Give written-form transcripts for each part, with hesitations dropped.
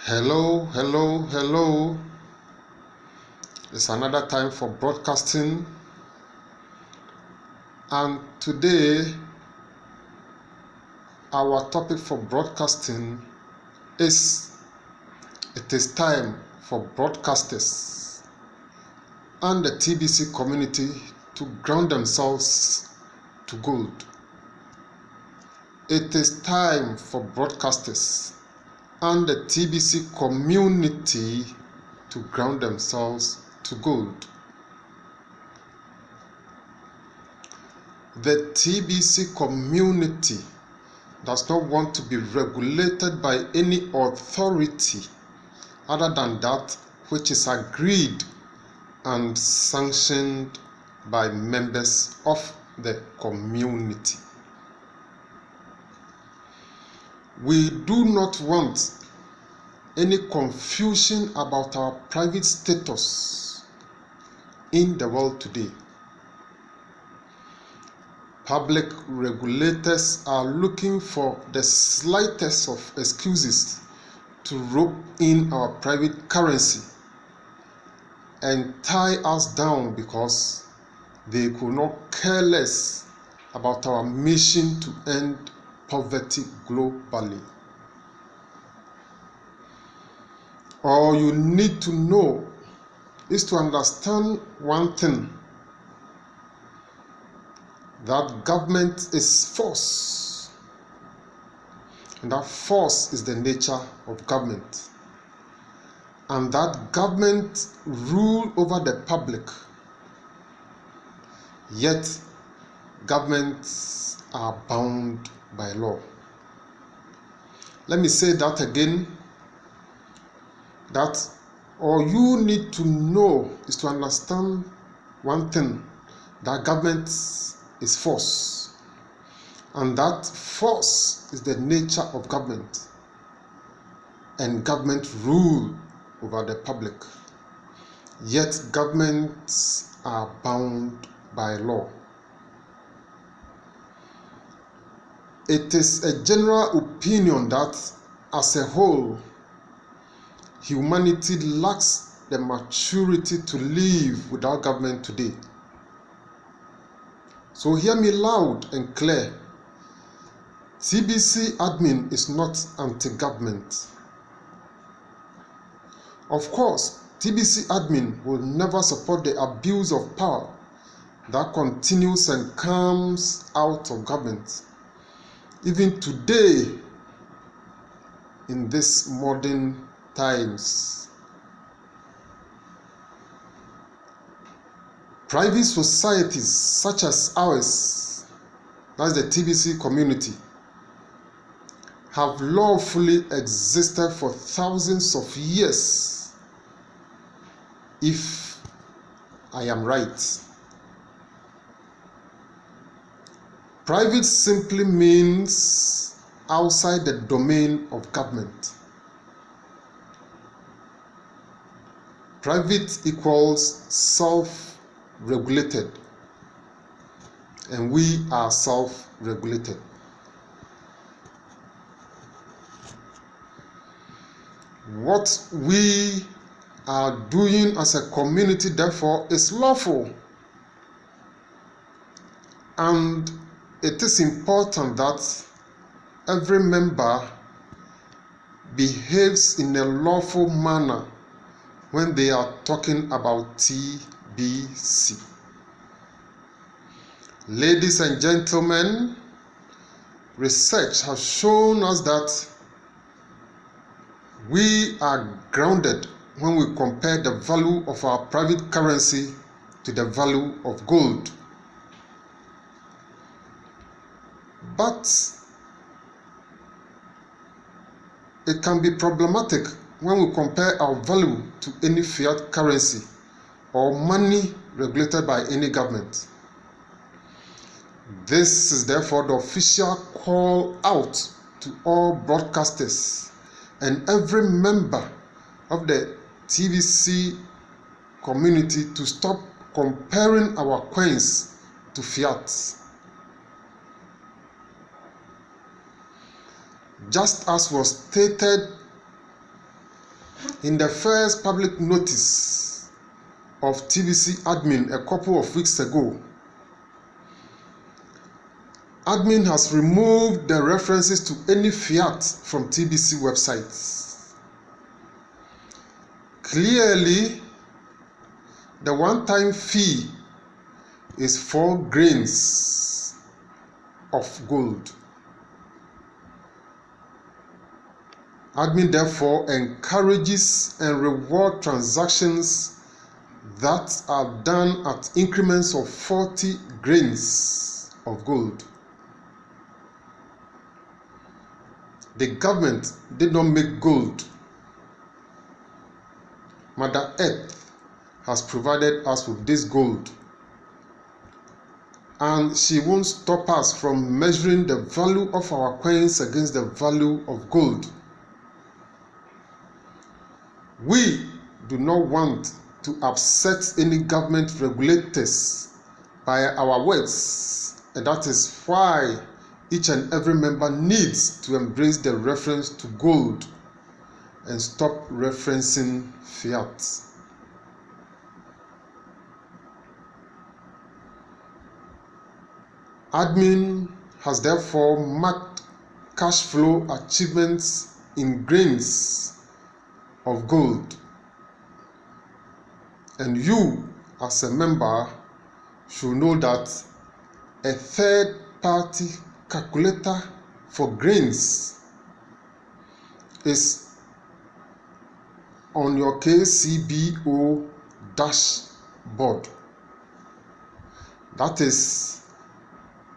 Hello, hello, hello. It's another time for broadcasting, and today our topic for broadcasting is it is time for broadcasters and the TBC community to ground themselves to gold. It is time for broadcasters and the TBC community to ground themselves to gold. The TBC community does not want to be regulated by any authority other than that which is agreed and sanctioned by members of the community. We do not want any confusion about our private status in the world today. Public regulators are looking for the slightest of excuses to rope in our private currency and tie us down because they could not care less about our mission to end poverty globally. All you need to know is to understand one thing, that government is force, and that force is the nature of government, and that government rule over the public, yet governments are bound by law. Let me say that again, that all you need to know is to understand one thing, that government is force, and that force is the nature of government, and government rule over the public, yet governments are bound by law. It is a general opinion that as a whole, humanity lacks the maturity to live without government today. So hear me loud and clear. TBC admin is not anti-government. Of course, TBC admin will never support the abuse of power that continues and comes out of government. Even today, in this modern times, private societies such as ours, that's the TBC community, have lawfully existed for thousands of years, if I am right. Private simply means outside the domain of government. Private equals self-regulated, and we are self-regulated. What we are doing as a community, therefore, is lawful, and it is important that every member behaves in a lawful manner when they are talking about TBC. Ladies and gentlemen, research has shown us that we are grounded when we compare the value of our private currency to the value of gold. But it can be problematic when we compare our value to any fiat currency or money regulated by any government. This is therefore the official call out to all broadcasters and every member of the TBC community to stop comparing our coins to fiat. Just as was stated In the first public notice of TBC admin a couple of weeks ago, admin has removed the references to any fiat from TBC websites. Clearly, the one-time fee is 4 grains of gold. Admin therefore encourages and rewards transactions that are done at increments of 40 grains of gold. The government did not make gold. Mother Earth has provided us with this gold, and she won't stop us from measuring the value of our coins against the value of gold. We do not want to upset any government regulators by our words, and that is why each and every member needs to embrace the reference to gold and stop referencing fiat. Admin has therefore marked cash flow achievements in grains of gold, and you as a member should know that a third-party calculator for grains is on your KCBO dashboard. That is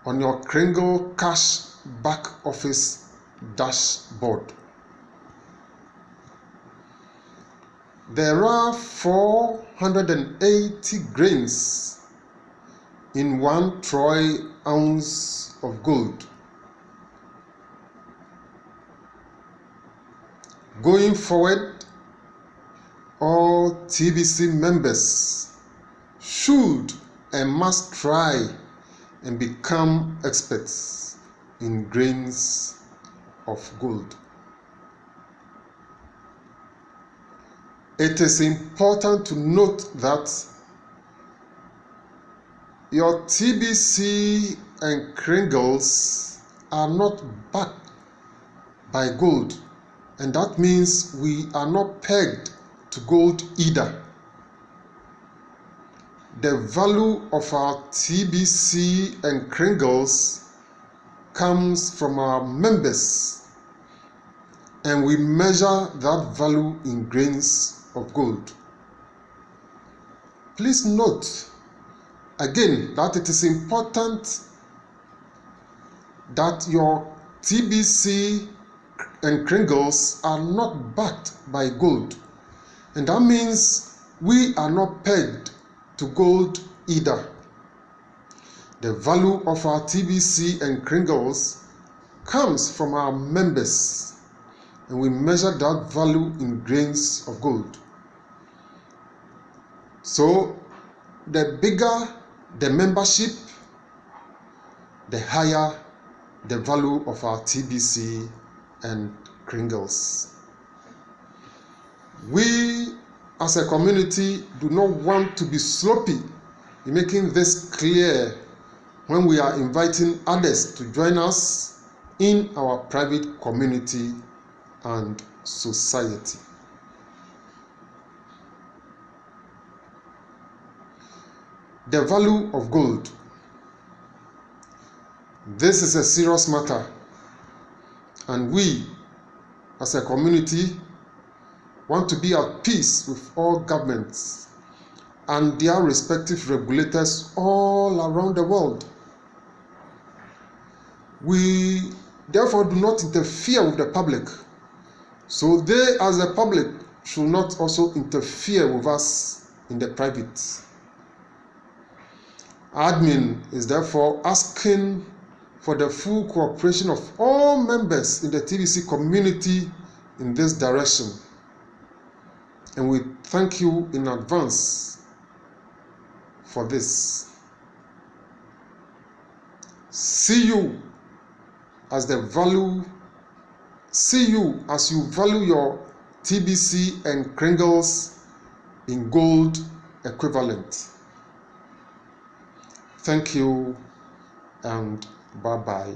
on your Kringle Cash back office dashboard. There are 480 grains in 1 troy ounce of gold. Going forward, all TBC members should and must try and become experts in grains of gold. It is important to note that your TBC and Kringles are not backed by gold, and that means we are not pegged to gold either. The value of our TBC and Kringles comes from our members, and we measure that value in grains of gold. Please note again that it is important that your TBC and Kringles are not backed by gold, and that means we are not pegged to gold either. The value of our TBC and Kringles comes from our members, and we measure that value in grains of gold. So the bigger the membership, the higher the value of our TBC and Kringles. We as a community do not want to be sloppy in making this clear when we are inviting others to join us in our private community and society. The value of gold. This is a serious matter, and we as a community want to be at peace with all governments and their respective regulators all around the world. We therefore do not interfere with the public, so they as the public should not also interfere with us in the private. Admin is therefore asking for the full cooperation of all members in the TBC community in this direction, and we thank you in advance for this. See you as you value your TBC and Kringles in gold equivalent. Thank you and bye-bye.